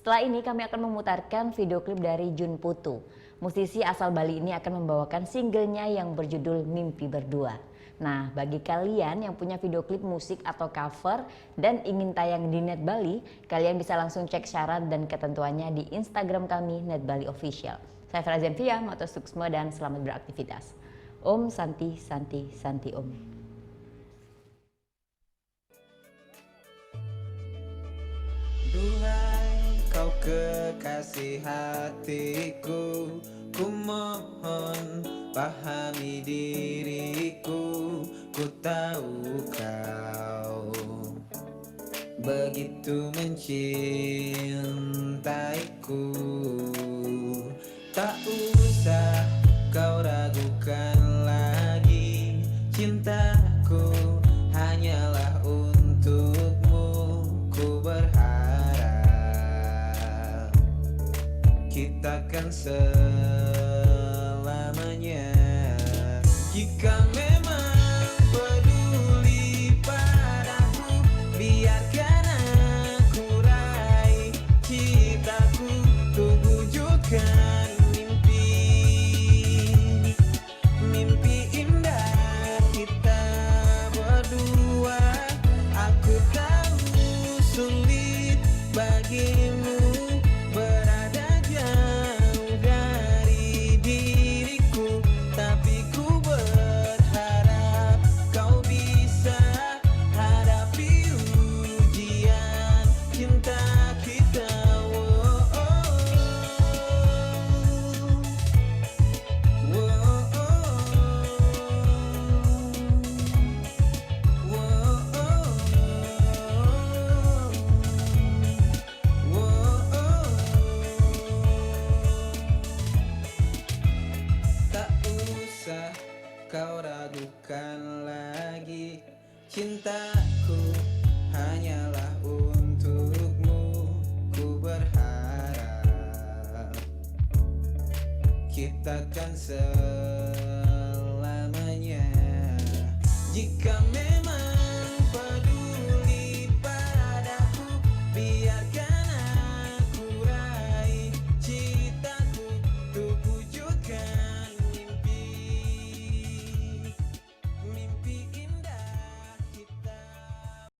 Setelah ini kami akan memutarkan video klip dari Jun Putu. Musisi asal Bali ini akan membawakan singlenya yang berjudul Mimpi Berdua. Nah, bagi kalian yang punya video klip musik atau cover dan ingin tayang di Net Bali, kalian bisa langsung cek syarat dan ketentuannya di Instagram kami Net Bali Official. Saya Farah Zenfia, Matur Suksma dan selamat beraktivitas. Om Santi Santi Santi Om. Duhai kau kekasih hatiku, ku mohon pahami diriku. Ku tahu kau begitu mencintaiku. Tak usah kau ragukan lagi, cintaku hanyalah untukmu. Ku berharap kita kan selamanya. Jika memang peduli padaku, biarkan aku raih citaku. Untuk wujudkan mimpi indah kita berdua. Aku tahu sulit bagimu berada jauh dari diriku, tapi ku berharap kau bisa hadapi ujian cinta kita. Kau ragukan lagi, cintaku hanyalah untukmu. Ku berharap kita kan